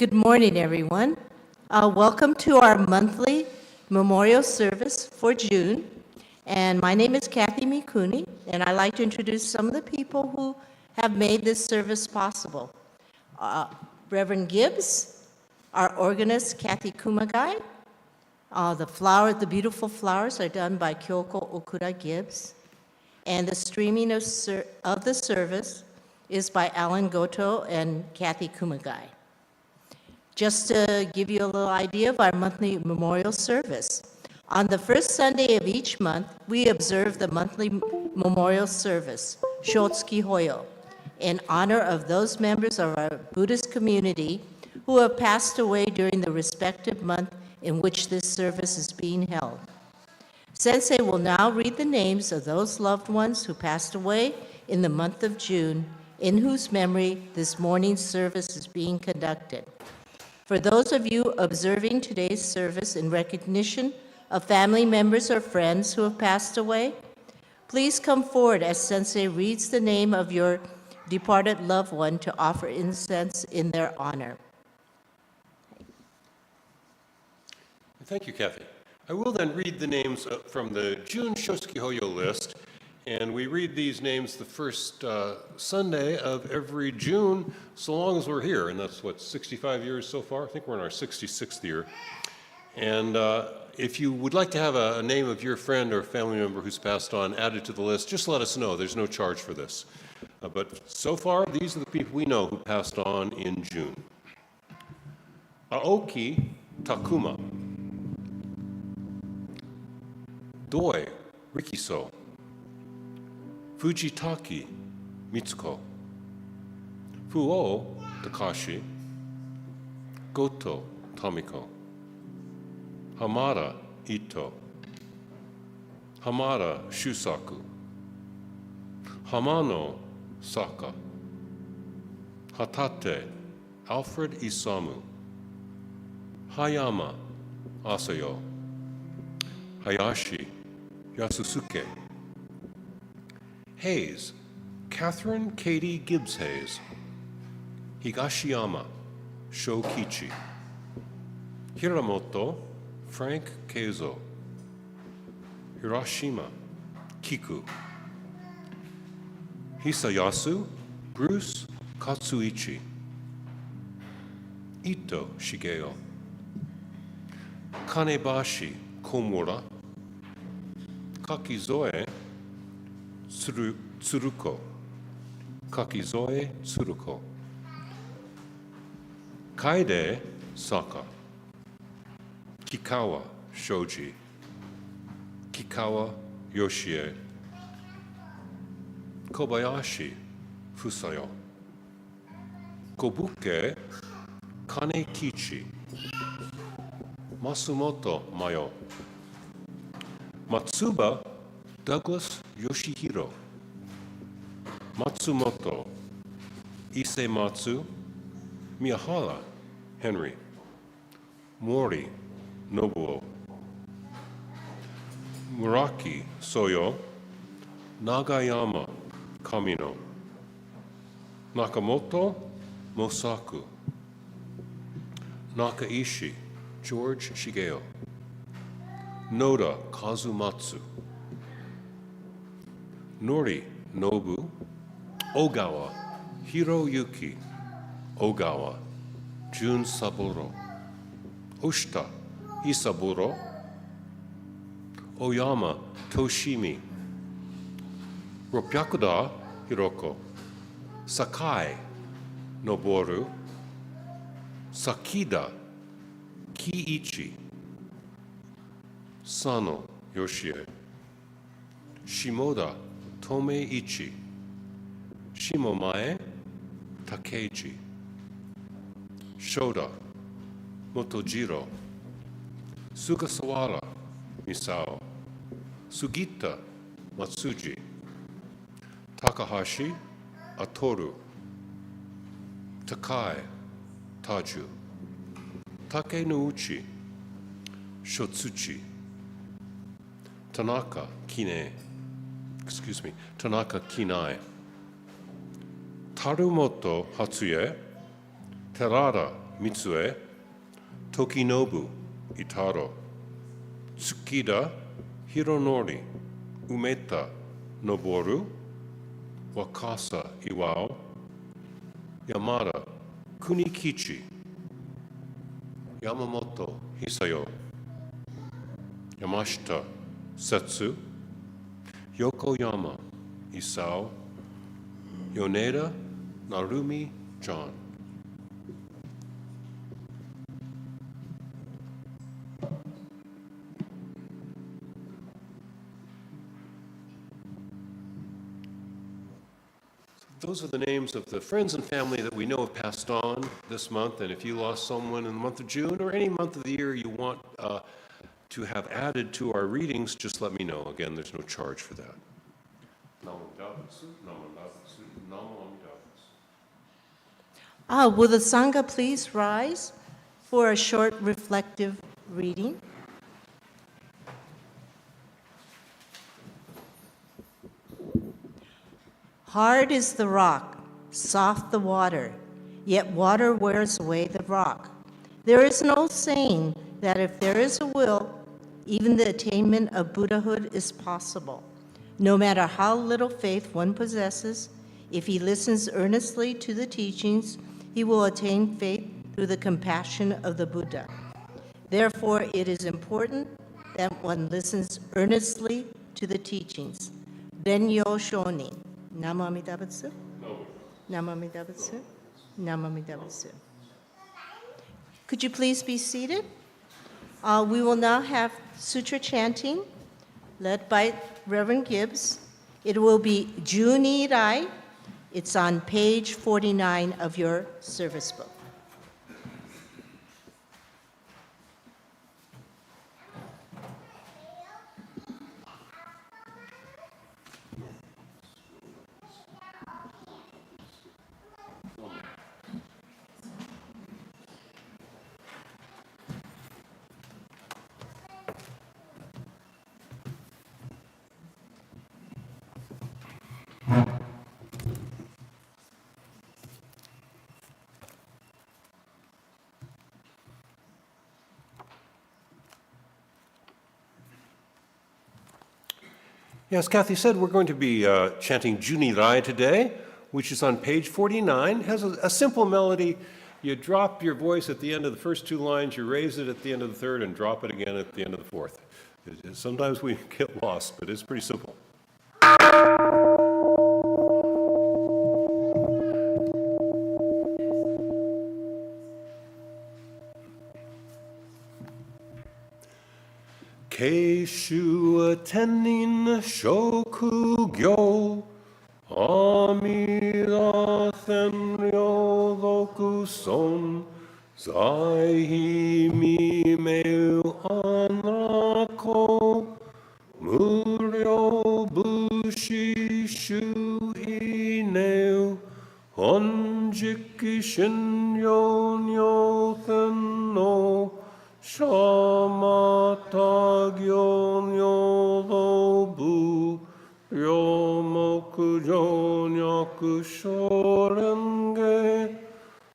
Good morning, everyone. Welcome to our monthly memorial service for June. And my name is Kathy Mikuni, and I'd like to introduce some of the people who have made this service possible. Reverend Gibbs, our organist, Kathy Kumagai. The beautiful flowers are done by Kyoko Okura Gibbs. And the streaming of the service is by Alan Goto and Kathy Kumagai. Just to give you a little idea of our monthly memorial service. On the first Sunday of each month, we observe the monthly memorial service, Shotsuki Hoyo, in honor of those members of our Buddhist community who have passed away during the respective month in which this service is being held. Sensei will now read the names of those loved ones who passed away in the month of June, in whose memory this morning's service is being conducted. For those of you observing today's service in recognition of family members or friends who have passed away, please come forward as Sensei reads the name of your departed loved one to offer incense in their honor. Thank you, Kathy. I will then read the names from the June Shotsuki Hoyo list, and we read these names the first Sunday of every June, so long as we're here, and that's, 65 years so far? I think we're in our 66th year. And if you would like to have a name of your friend or family member who's passed on added to the list, just let us know. There's no charge for this. But so far, these are the people we know who passed on in June. Aoki Takuma. Doi Rikiso. Fujitaki Mitsuko. Fuo Takashi. Goto Tomiko. Hamada Ito. Hamada Shusaku. Hamano Saka. Hatate Alfred Isamu. Hayama Asayo. Hayashi Yasusuke. Hayes, Catherine Katie Gibbs Hayes. Higashiyama Shokichi. Hiramoto Frank Keizo. Hiroshima Kiku. Hisayasu Bruce Katsuichi. Ito Shigeo. Kanebashi Komura. Kakizoe Tsuruko. Kakizoe Tsuruko. Kaide Saka. Kikawa Shoji. Kikawa Yoshie. Kobayashi Fusayo. Kobuke Kanekichi. Masumoto Mayo. Matsuba Douglas Yoshihiro. Matsumoto Isematsu Miyahala Henry. Mori Nobuo. Muraki Soyo. Nagayama Kamino. Nakamoto Mosaku. Nakaishi George Shigeo. Noda Kazumatsu. Nori Nobu. Ogawa Hiroyuki. Ogawa Jun Saburo. Oshita Isaburo. Oyama Toshimi. Ropyakuda Hiroko. Sakai Noboru. Sakida Kiichi. Sano Yoshie. Shimoda Tomeichi. Shimomae Takeji. Shoda Motojiro. Sugasawara Misao. Sugita Matsuji. Takahashi Atoru. Takai Taju. Takenouchi Shotsuchi. Tanaka Kinai. Tarumoto Hatsuye. Terada Mitsue, Tokinobu Itaro, Tsukida Hironori, Umeta Noboru, Wakasa Iwao, Yamada Kunikichi, Yamamoto Hisayo, Yamashita Setsu, Yokoyama Isao, Yoneda Narumi John. Those are the names of the friends and family that we know have passed on this month, and if you lost someone in the month of June or any month of the year you want to have added to our readings, just let me know. Again, there's no charge for that. Will the Sangha please rise for a short reflective reading? Hard is the rock, soft the water, yet water wears away the rock. There is an old saying that if there is a will, even the attainment of Buddhahood is possible. No matter how little faith one possesses, if he listens earnestly to the teachings, he will attain faith through the compassion of the Buddha. Therefore, it is important that one listens earnestly to the teachings. Renyo Shoni. Namo Amida Butsu. Namo Amida Butsu. Namo Amida Butsu. Could you please be seated? We will now have sutra chanting led by Reverend Gibbs. It will be Juni Rai. It's on page 49 of your service book. Yes, Kathy said we're going to be chanting Juni Rai today, which is on page 49. It has a simple melody. You drop your voice at the end of the first two lines, you raise it at the end of the third, and drop it again at the end of the fourth. Sometimes we get lost, but it's pretty simple. Keishu tenin shokugyo amida senryo dokuson zaihi mimeu anrako muryo bushi shu ineu honjiki shinyo nyo tenno Shamata gyonyo bu yomokujo nyaku shorenge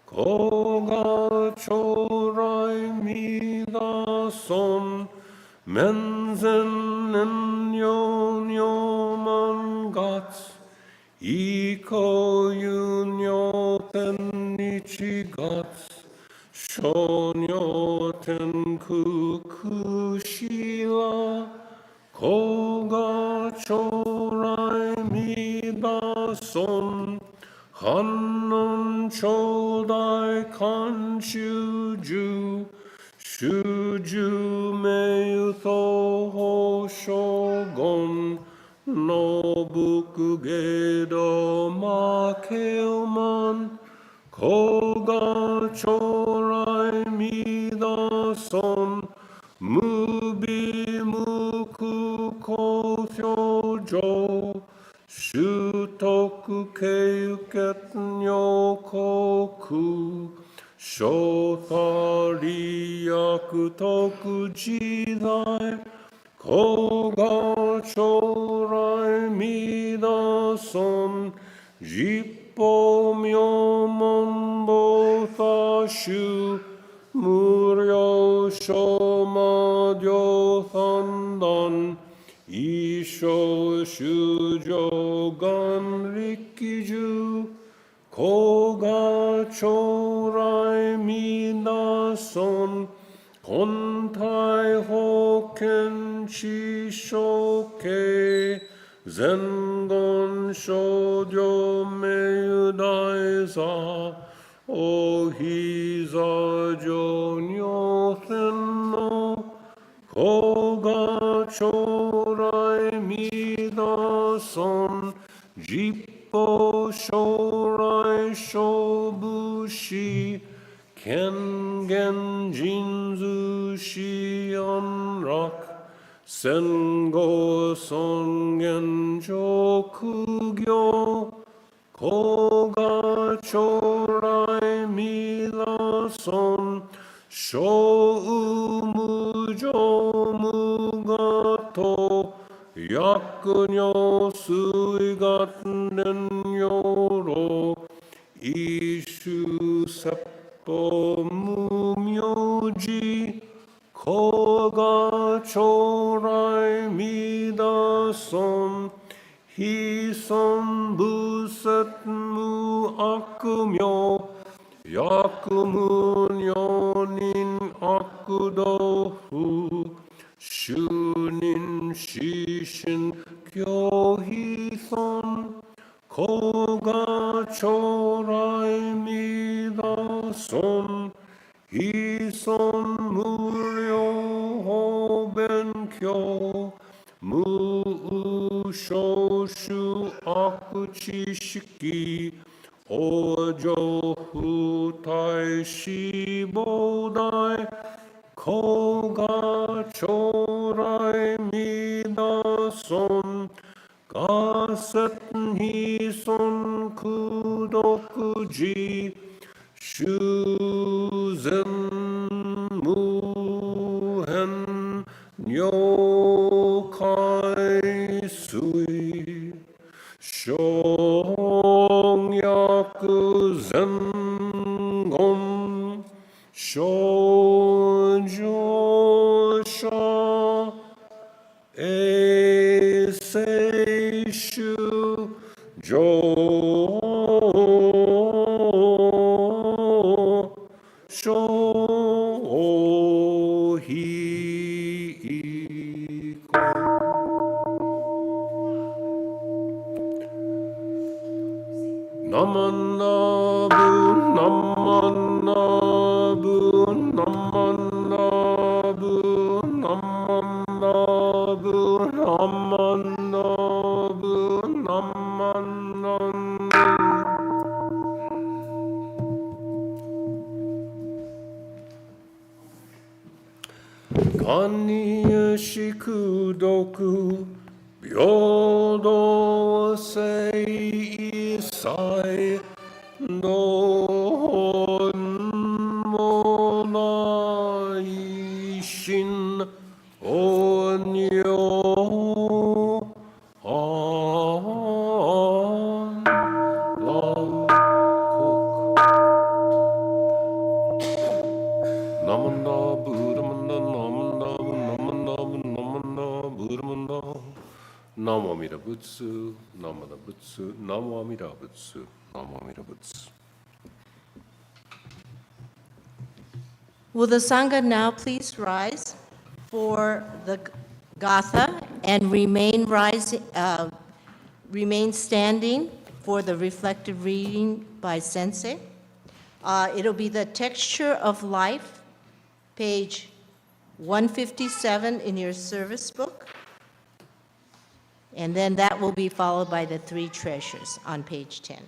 koga chorai mida son menzen nenyo nyoman gats iko yunyo tennichi gats Shonyo tenku kushila koga chorai mida son hannon chodai kanshuju shuju meuto ho shogun nobukugedo makeoman Koga chorai mida son mubi muku kosyo jo shutoku keuket nyokoku shotari yakutoku jidai koga chorai mida son Jippo myomon botha shu Shoma Dyo Thandan Isho Shujo Gan Rikiju Koga Chorai Minason Kontai Hoken Chishoke Zengon Shōjō Meidaiza Ohiza Jonyo Tenno Koga Chorai Midason Jippo Shorai Shobushi Kengen Jinzu Shianrak Sengo Songen Shokugyo Koga Chorai Milason Shou Mujo Mugato Yakunyo Suigaten Yoro Ishu Seppo Mumyoji Koga Chorai Midason Hison Buset Mu Akumyo Yakumun Yonin Akudofu Shunin Shishin Kyohithon Koga Chorai Midason Hison Muryo Hobenkyo Mu Shoshu Akuchishiki Ojo Hutai Shibodai Koga Chorai Midason Gasen Hison Kudokuji Shuzen Muhen Nyokai Sui Shongyaku Zengon Shoujo Sha Eseishu Jo Namanabu, namanabu, namanabu, namanabu, namanabu, namanabu. Kaniya shikudoku, byodo sei isai, don monai shin onyo an la kok. Namanda buddhamanda namanda namanda namanda buddhamanda. Namo Amida Butsu, Namada Butsu, Namo Amida Butsu, Namo Amida Butsu. Will the Sangha now please rise for the Gatha and remain standing for the reflective reading by Sensei? It'll be the Texture of Life, page 157 in your service book. And then that will be followed by the three treasures on page 10.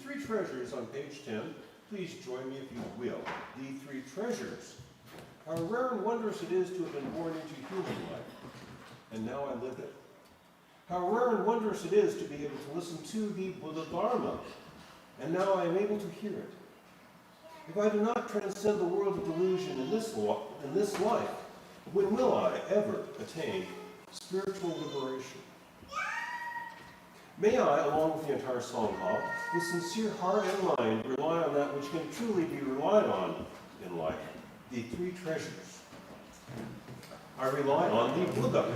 three treasures on page 10. Please join me if you will. The three treasures. How rare and wondrous it is to have been born into human life, and now I live it. How rare and wondrous it is to be able to listen to the Buddha Dharma, and now I am able to hear it. If I do not transcend the world of delusion in this life, when will I ever attain spiritual liberation? May I, along with the entire Sangha, with sincere heart and mind, rely on that which can truly be relied on in life, the three treasures. I rely on the Buddha.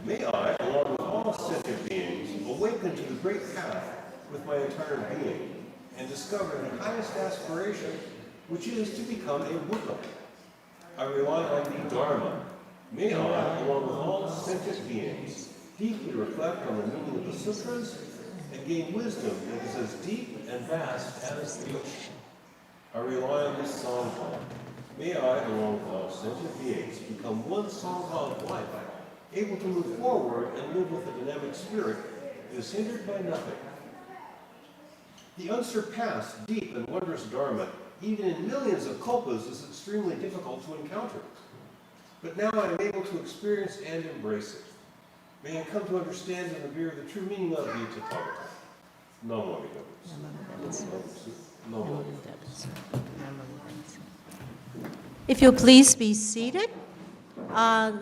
May I, along with all sentient beings, awaken to the great path with my entire being and discover the highest aspiration, which is to become a Buddha. I rely on the Dharma. May I, along with all sentient beings, deeply reflect on the meaning of the sutras and gain wisdom that is as deep and vast as the ocean. I rely on the Sangha. May I, along with all sentient beings, become one Sangha of life, able to move forward and live with a dynamic spirit that is hindered by nothing. The unsurpassed, deep, and wondrous Dharma, even in millions of kalpas, is extremely difficult to encounter. But now I am able to experience and embrace it. May I come to understand and revere the true meaning of the Tathagata. Namo Buddhist. Namo Buddhist. If you'll please be seated.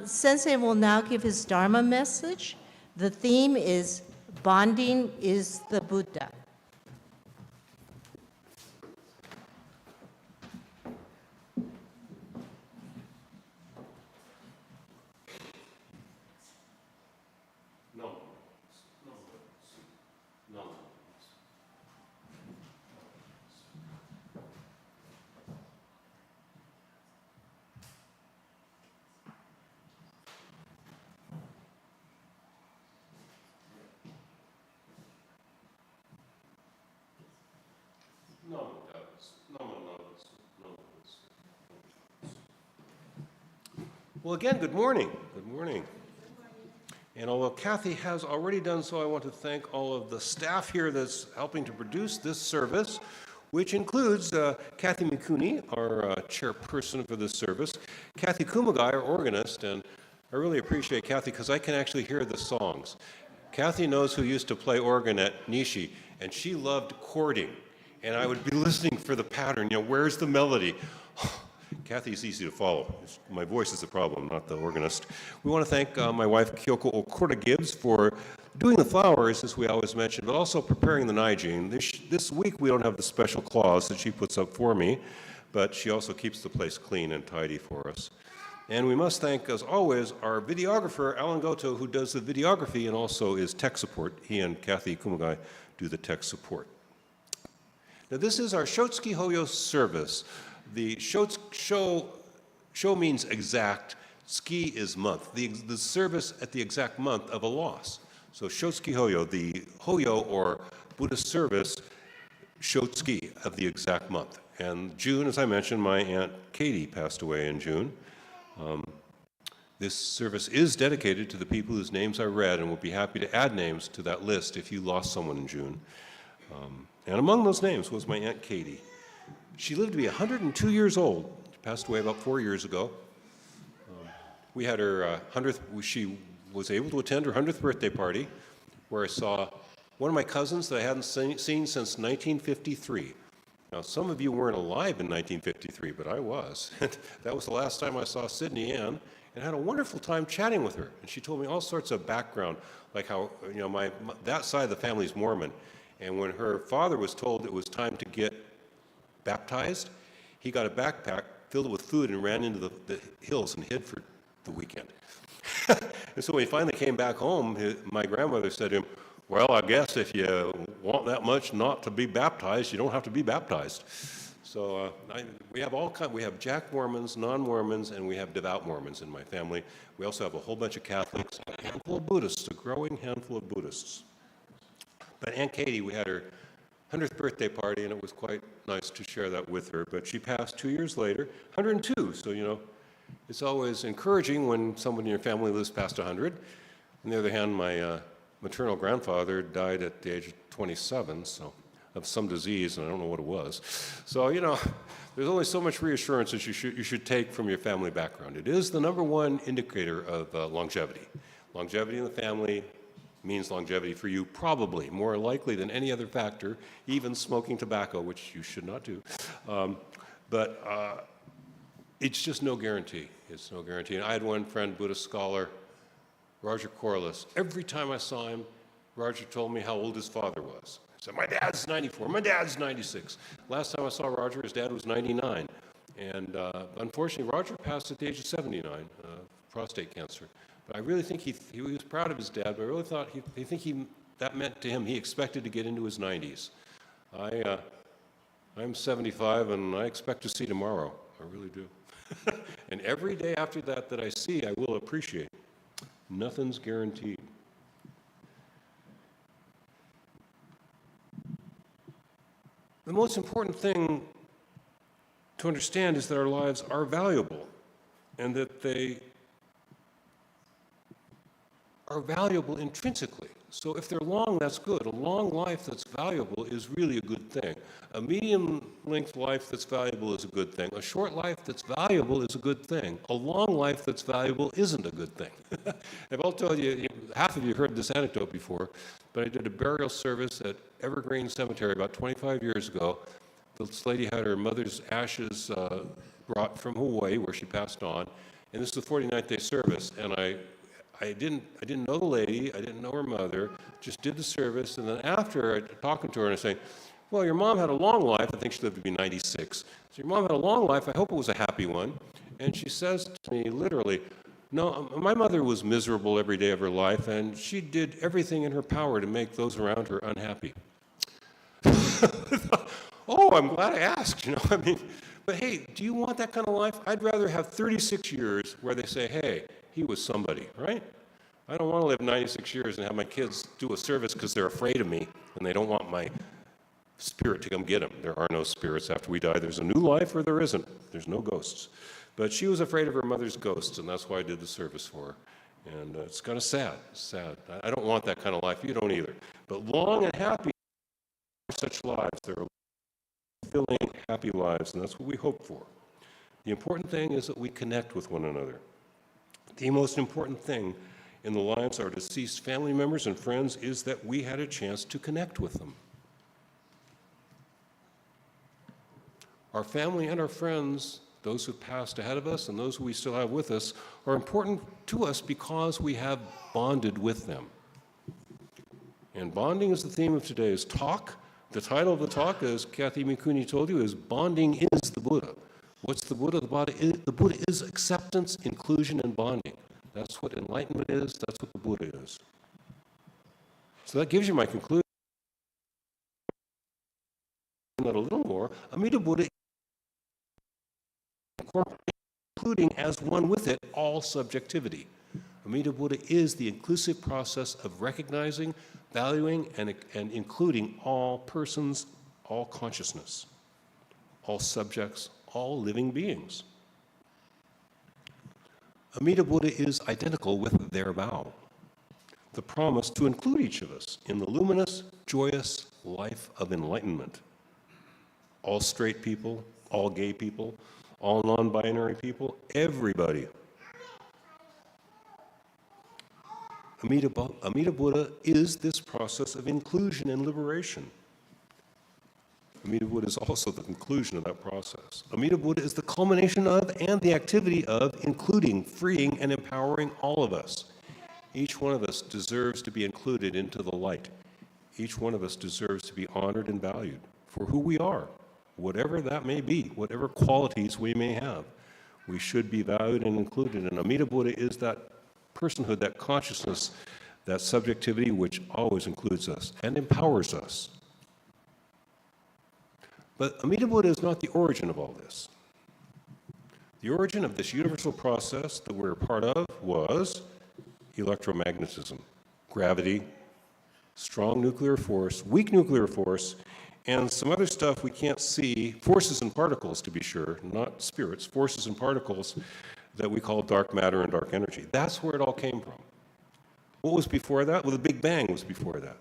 Sensei will now give his Dharma message. The theme is Bonding is the Buddha. Well, again, good morning. Good morning. And although Kathy has already done so, I want to thank all of the staff here that's helping to produce this service, which includes Kathy Mikuni, our chairperson for this service, Kathy Kumagai, our organist, and I really appreciate Kathy because I can actually hear the songs. Kathy knows who used to play organ at Nishi, and she loved chording. And I would be listening for the pattern, where's the melody? Kathy's easy to follow. My voice is the problem, not the organist. We want to thank my wife, Kyoko Okura Gibbs, for doing the flowers, as we always mention, but also preparing the Naijin. This week, we don't have the special cloths that she puts up for me, but she also keeps the place clean and tidy for us. And we must thank, as always, our videographer, Alan Goto, who does the videography and also is tech support. He and Kathy Kumagai do the tech support. Now, this is our Shotsuki Hoyo service. The show means exact, ski is month, the service at the exact month of a loss. So Shotsuki Hoyo, the Hoyo or Buddhist service, Shotsuki of the exact month. And June, as I mentioned, my Aunt Katie passed away in June. This service is dedicated to the people whose names I read, and we'll be happy to add names to that list if you lost someone in June. And among those names was my Aunt Katie. She lived to be 102 years old. She passed away about 4 years ago. We had her 100th, she was able to attend her 100th birthday party, where I saw one of my cousins that I hadn't seen since 1953. Now, some of you weren't alive in 1953, but I was. That was the last time I saw Sydney Ann, and had a wonderful time chatting with her. And she told me all sorts of background, like how, that side of the family is Mormon. And when her father was told it was time to get baptized, he got a backpack, filled it with food, and ran into the hills and hid for the weekend. And so when he finally came back home, my grandmother said to him, well, I guess if you want that much not to be baptized, you don't have to be baptized. So we have all kinds. We have Jack Mormons, non-Mormons, and we have devout Mormons in my family. We also have a whole bunch of Catholics, a handful of Buddhists, a growing handful of Buddhists. But Aunt Katie, we had her 100th birthday party, and it was quite nice to share that with her. But she passed 2 years later, 102. So, it's always encouraging when someone in your family lives past 100. On the other hand, my maternal grandfather died at the age of 27, so of some disease, and I don't know what it was. So, there's only so much reassurance that you should take from your family background. It is the number one indicator of longevity. Longevity in the family means longevity for you, probably, more likely than any other factor, even smoking tobacco, which you should not do. But it's just no guarantee. It's no guarantee. And I had one friend, Buddhist scholar, Roger Corliss. Every time I saw him, Roger told me how old his father was. I said, my dad's 94, my dad's 96. Last time I saw Roger, his dad was 99. And unfortunately, Roger passed at the age of 79, prostate cancer. But I really think he was proud of his dad, but I really thought that meant to him he expected to get into his 90s. I'm 75, and I expect to see tomorrow. I really do. And every day after that I see, I will appreciate. Nothing's guaranteed. The most important thing to understand is that our lives are valuable, and that they are valuable intrinsically. So if they're long, that's good. A long life that's valuable is really a good thing. A medium-length life that's valuable is a good thing. A short life that's valuable is a good thing. A long life that's valuable isn't a good thing. I'll tell you, half of you heard this anecdote before, but I did a burial service at Evergreen Cemetery about 25 years ago. This lady had her mother's ashes brought from Hawaii, where she passed on, and this is the 49th day service, and I didn't know the lady, I didn't know her mother, just did the service, and then after, talking to her and saying, well, your mom had a long life, I think she lived to be 96, so your mom had a long life, I hope it was a happy one, and she says to me literally, no, my mother was miserable every day of her life, and she did everything in her power to make those around her unhappy. Oh, I'm glad I asked, but hey, do you want that kind of life? I'd rather have 36 years where they say, hey, he was somebody, right? I don't want to live 96 years and have my kids do a service because they're afraid of me and they don't want my spirit to come get them. There are no spirits after we die. There's a new life or there isn't. There's no ghosts. But she was afraid of her mother's ghosts, and that's why I did the service for her. And it's kind of sad. Sad. I don't want that kind of life. You don't either. But long and happy are such lives. They're fulfilling, happy lives, and that's what we hope for. The important thing is that we connect with one another. The most important thing in the lives of our deceased family members and friends is that we had a chance to connect with them. Our family and our friends, those who passed ahead of us and those who we still have with us, are important to us because we have bonded with them. And bonding is the theme of today's talk. The title of the talk, as Kathy Mikuni told you, is Bonding is the Buddha. What's the Buddha? The Buddha is acceptance, inclusion, and bonding. That's what enlightenment is. That's what the Buddha is. So that gives you my conclusion. A little more. Amida Buddha, including as one with it all subjectivity. Amida Buddha is the inclusive process of recognizing, valuing, and including all persons, all consciousness, all subjects, all living beings. Amida Buddha is identical with their vow, the promise to include each of us in the luminous, joyous life of enlightenment. All straight people, all gay people, all non-binary people, everybody. Amida Buddha is this process of inclusion and liberation. Amida Buddha is also the conclusion of that process. Amida Buddha is the culmination of and the activity of including, freeing, and empowering all of us. Each one of us deserves to be included into the light. Each one of us deserves to be honored and valued for who we are, whatever that may be, whatever qualities we may have. We should be valued and included. And Amida Buddha is that personhood, that consciousness, that subjectivity which always includes us and empowers us. But Amida Buddha is not the origin of all this. The origin of this universal process that we're a part of was electromagnetism, gravity, strong nuclear force, weak nuclear force, and some other stuff we can't see, forces and particles to be sure, not spirits, forces and particles that we call dark matter and dark energy. That's where it all came from. What was before that? Well, the Big Bang was before that.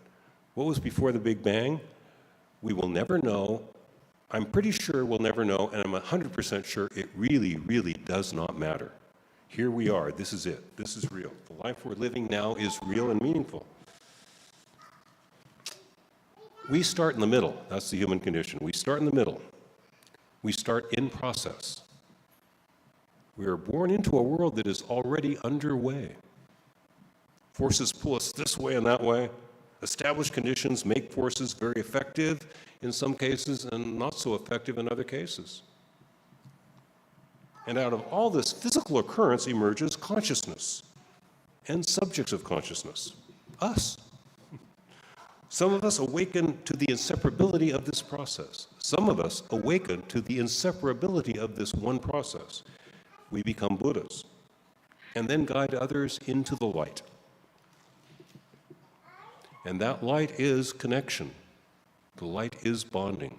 What was before the Big Bang? We will never know. I'm pretty sure we'll never know, and I'm 100% sure it really, really does not matter. Here we are. This is it. This is real. The life we're living now is real and meaningful. We start in the middle. That's the human condition. We start in the middle. We start in process. We are born into a world that is already underway. Forces pull us this way and that way. Established conditions make forces very effective in some cases and not so effective in other cases. And out of all this physical occurrence emerges consciousness and subjects of consciousness, us. Some of us awaken to the inseparability of this process. Some of us awaken to the inseparability of this one process. We become Buddhas and then guide others into the light. And that light is connection. The light is bonding.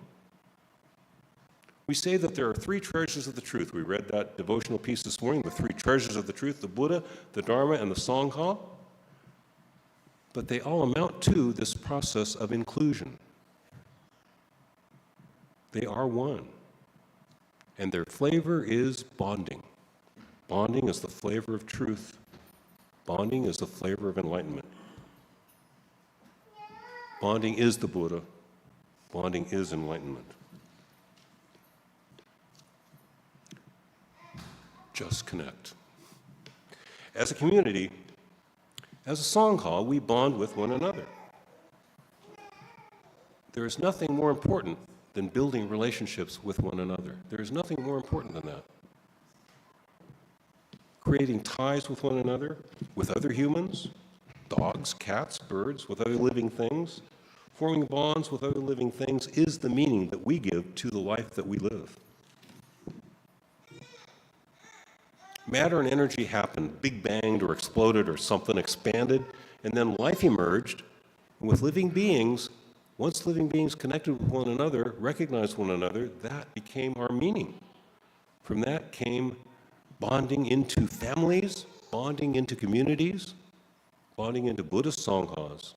We say that there are three treasures of the truth. We read that devotional piece this morning, the three treasures of the truth, the Buddha, the Dharma, and the Sangha. But they all amount to this process of inclusion. They are one. And their flavor is bonding. Bonding is the flavor of truth. Bonding is the flavor of enlightenment. Bonding is the Buddha. Bonding is enlightenment. Just connect. As a community, as a Sangha, we bond with one another. There is nothing more important than building relationships with one another. There is nothing more important than that. Creating ties with one another, with other humans, dogs, cats, birds, with other living things. Forming bonds with other living things is the meaning that we give to the life that we live. Matter and energy happened, big banged or exploded or something expanded, and then life emerged. And with living beings, once living beings connected with one another, recognized one another, that became our meaning. From that came bonding into families, bonding into communities, bonding into Buddhist Sanghas.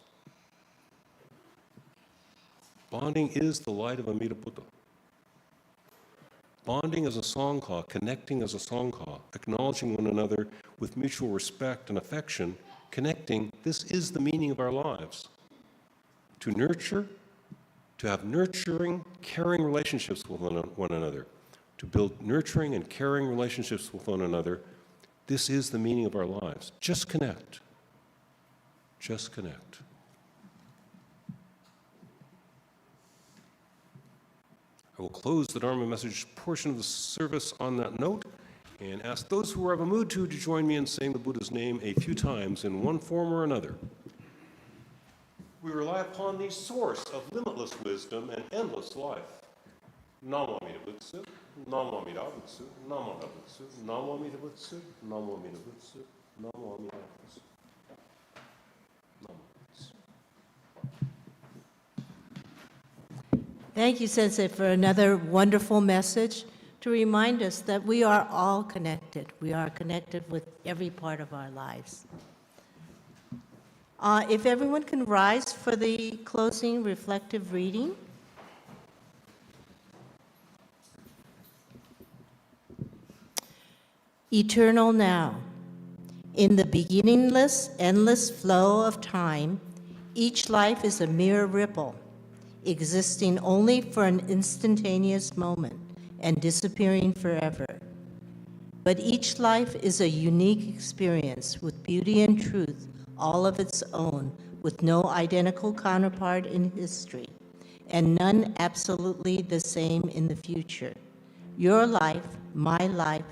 Bonding is the light of Amida Buddha. Bonding as a Sangha, connecting as a Sangha, acknowledging one another with mutual respect and affection, connecting, this is the meaning of our lives. To nurture, to have nurturing, caring relationships with one another, to build nurturing and caring relationships with one another, this is the meaning of our lives. Just connect. Just connect. I will close the Dharma message portion of the service on that note and ask those who are of a mood to join me in saying the Buddha's name a few times in one form or another. We rely upon the source of limitless wisdom and endless life. Namo Amida Butsu, Namo Amida Butsu, Namo Amida Butsu, Namo Amida Butsu, Namo Amida Butsu, Namo Amida Butsu. Thank you, Sensei, for another wonderful message to remind us that we are all connected. We are connected with every part of our lives. If everyone can rise for the closing reflective reading. Eternal now. In the beginningless, endless flow of time, each life is a mere ripple, existing only for an instantaneous moment and disappearing forever. But each life is a unique experience with beauty and truth all of its own, with no identical counterpart in history, and none absolutely the same in the future. Your life, my life,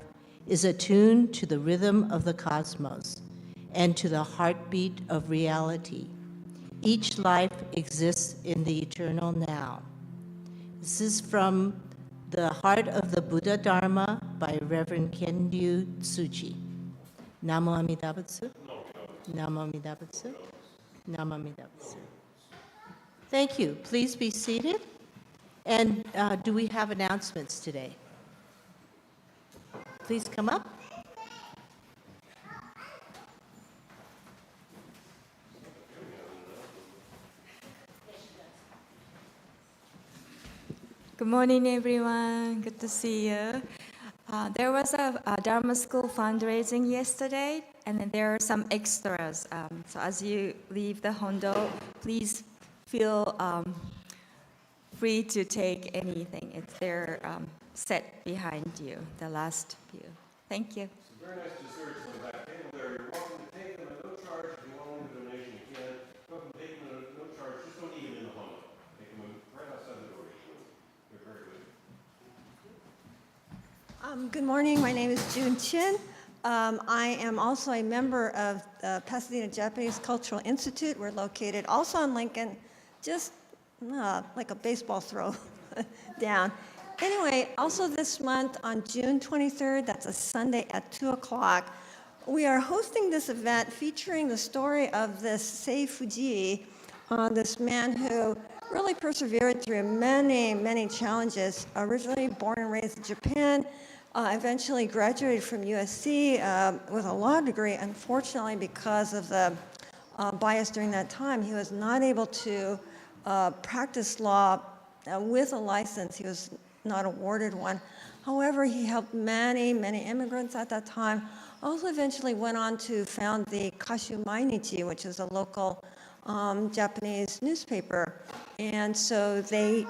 is attuned to the rhythm of the cosmos and to the heartbeat of reality. Each life exists in the eternal now. This is from The Heart of the Buddha Dharma by Reverend Khenryu Tsuji. Namo Amida Butsu. Namo Amida Butsu. Namo Amida Butsu. Thank you. Please be seated. And do we have announcements today? Please come up. Good morning, everyone. Good to see you. There was a Dharma school fundraising yesterday, and then there are some extras. So as you leave the Hondo, please feel free to take anything. It's there set behind you, the last few. Thank you. Some very nice desserts on the back table there. You're welcome to take them at no charge. If you want a donation, you can. Go up and take them at no charge. Just don't eat them in the Hondo. Take them right outside the door. They're very good. Good morning. My name is June Chin. I am also a member of the Pasadena Japanese Cultural Institute. We're located also on Lincoln, just like a baseball throw down. Anyway, also this month on June 23rd, that's a Sunday at 2 o'clock, we are hosting this event featuring the story of this Sei Fuji, this man who really persevered through many, many challenges. Originally born and raised in Japan, eventually graduated from USC with a law degree. Unfortunately, because of the bias during that time, he was not able to practice law with a license. He was not awarded one. However, he helped many, many immigrants at that time. Also eventually went on to found the Kashu Mainichi, which is a local Japanese newspaper. And so they,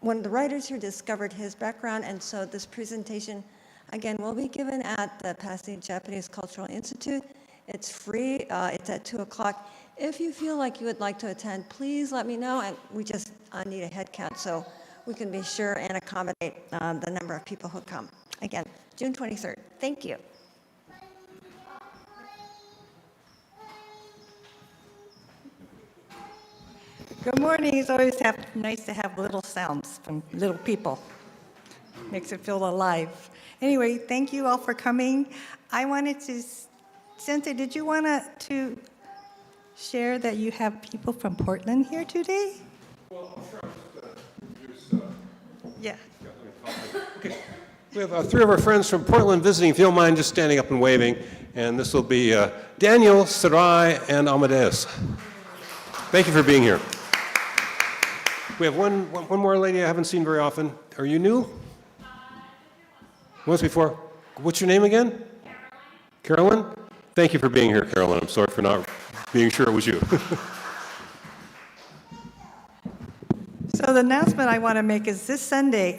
one of the writers here discovered his background, and so this presentation, again, will be given at the Pasadena Japanese Cultural Institute. It's free, it's at 2 o'clock. If you feel like you would like to attend, please let me know, and we just need a head count so we can be sure and accommodate the number of people who come. Again, June 23rd. Thank you. Good morning. It's always nice to have little sounds from little people. Makes it feel alive. Anyway, thank you all for coming. I wanted to, Sensei, did you want to share that you have people from Portland here today? Well, I'm sure I'm just going to introduce... Yeah. Okay. We have 3 of our friends from Portland visiting, if you don't mind just standing up and waving. And this will be Daniel, Sarai, and Amadeus. Thank you for being here. We have one more lady I haven't seen very often. Are you new? Once before. What's your name again? Carolyn. Carolyn? Thank you for being here, Carolyn. I'm sorry for not being sure it was you. So the announcement I want to make is this Sunday,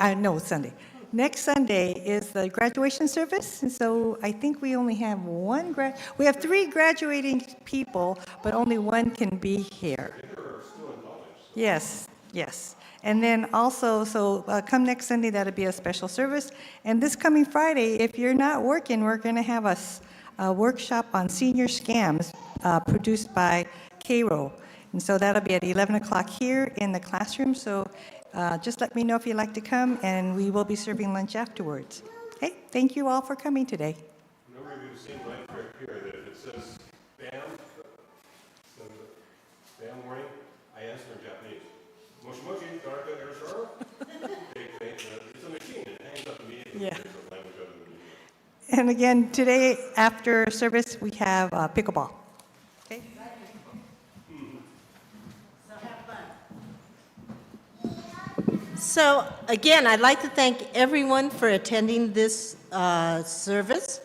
next Sunday is the graduation service. And so I think we only have we have 3 graduating people, but only 1 can be here. Yes, yes. And then also, come next Sunday, that'll be a special service. And this coming Friday, if you're not working, we're going to have a workshop on senior scams produced by Cairo. And so that'll be at 11 o'clock here in the classroom. So just let me know if you'd like to come, and we will be serving lunch afterwards. Okay, thank you all for coming today. Remember, you've seen right here that if it says BAM, BAM warning, I answer in Japanese. Moshi moshi, daraka erasoro. It's a machine, it hangs up immediately. Yeah. There's a language other than English. And again, today after service, we have pickleball. Okay. So again, I'd like to thank everyone for attending this service.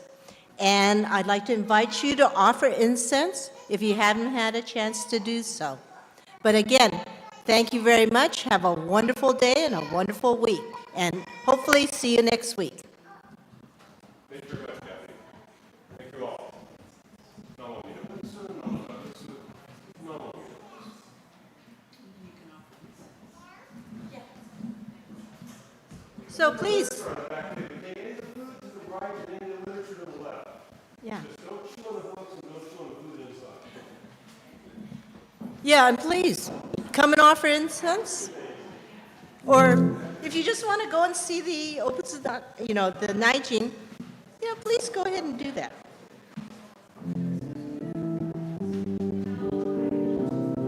And I'd like to invite you to offer incense if you haven't had a chance to do so. But again, thank you very much. Have a wonderful day and a wonderful week. And hopefully see you next week. Thank you very much, Kathy. Thank you all. So please. Yeah. Yeah, and please, come and offer incense. Or if you just want to go and see the Opus, the Naijin, please go ahead and do that.